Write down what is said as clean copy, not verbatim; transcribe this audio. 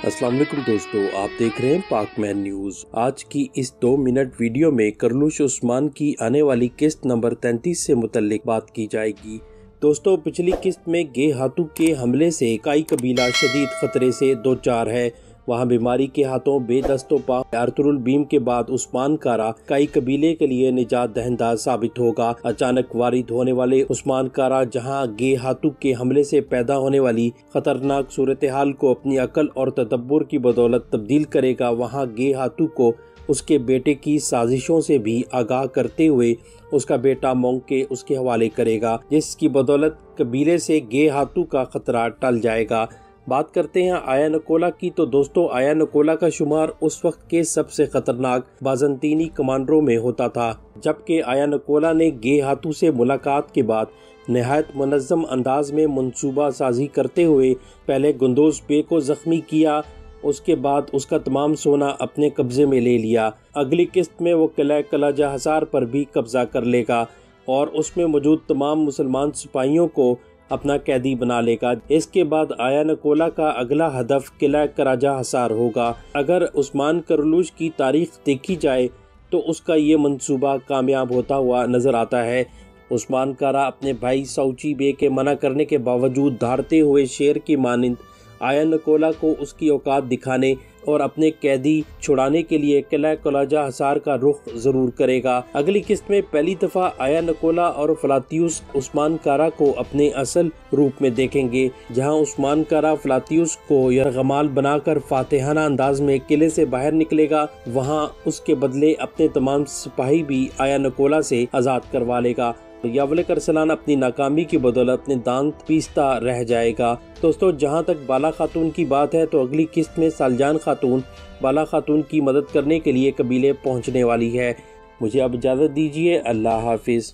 السلام علیکم دوستو، آپ دیکھ رہے ہیں پاک مین نیوز۔ آج کی اس 2 منٹ ویڈیو میں کرلوش عثمان کی آنے والی قسط نمبر 33 سے متعلق بات کی جائے گی۔ دوستو، پچھلی قسط میں گے ہاتھوں کے حملے سے کائی قبیلہ شدید خطرے سے دوچار ہے۔ وہاں بیماری کے ہاتھوں بے دست و پا ارطغرل البیم کے بعد عثمان کارا کائی قبیلے کے لیے نجات دہندہ ثابت ہوگا۔ اچانک وارد ہونے والے عثمان کارا جہاں گے ہاتھوں کے حملے سے پیدا ہونے والی خطرناک صورتحال کو اپنی عقل اور تدبر کی بدولت تبدیل کرے گا، وہاں گے ہاتھوں کو اس کے بیٹے کی سازشوں سے بھی آگاہ کرتے ہوئے اس کا بیٹا مونگ کے اس کے حوالے کرے گا، جس کی بدولت قبیلے سے گے ہاتھوں کا خطرہ ٹل جائے گا۔ بات کرتے ہیں آیا نکولا کی، تو دوستو آیا نکولا کا شمار اس وقت کے سب سے خطرناک بازنطینی کمانڈروں میں ہوتا تھا، جبکہ آیا نکولا نے گے ہاتھوں سے ملاقات کے بعد نہایت منظم انداز میں منصوبہ سازی کرتے ہوئے پہلے گندوز بے کو زخمی کیا، اس کے بعد اس کا تمام سونا اپنے قبضے میں لے لیا۔ اگلی قسط میں وہ قلعہ کلاجہ حصار پر بھی قبضہ کر لے گا اور اس میں موجود تمام مسلمان سپاہیوں کو اپنا قیدی بنا لے گا۔ اس کے بعد آیا نکولا کا اگلا ہدف قلعہ کراجہ حصار ہوگا۔ اگر عثمان کرلوش کی تاریخ دیکھی جائے تو اس کا یہ منصوبہ کامیاب ہوتا ہوا نظر آتا ہے۔ عثمان کارا اپنے بھائی سوچی بے کے منع کرنے کے باوجود دھاڑتے ہوئے شیر کی مانند آیا نکولا کو اس کی اوقات دکھانے اور اپنے قیدی چھڑانے کے لیے قلعہ کلاجہ حصار کا رخ ضرور کرے گا۔ اگلی قسط میں پہلی دفعہ آیا نکولا اور فلاتیوس عثمان کارا کو اپنے اصل روپ میں دیکھیں گے، جہاں عثمان کارا فلاتیوس کو یرغمال بنا کر فاتحانہ انداز میں قلعے سے باہر نکلے گا، وہاں اس کے بدلے اپنے تمام سپاہی بھی آیا نکولا سے آزاد کروا لے گا۔ یاولک ارسلان اپنی ناکامی کی بدولت اپنے دانت پیستا رہ جائے گا۔ دوستو، جہاں تک بالا خاتون کی بات ہے تو اگلی قسط میں سالجان خاتون بالا خاتون کی مدد کرنے کے لیے قبیلے پہنچنے والی ہے۔ مجھے اب اجازت دیجیے، اللہ حافظ۔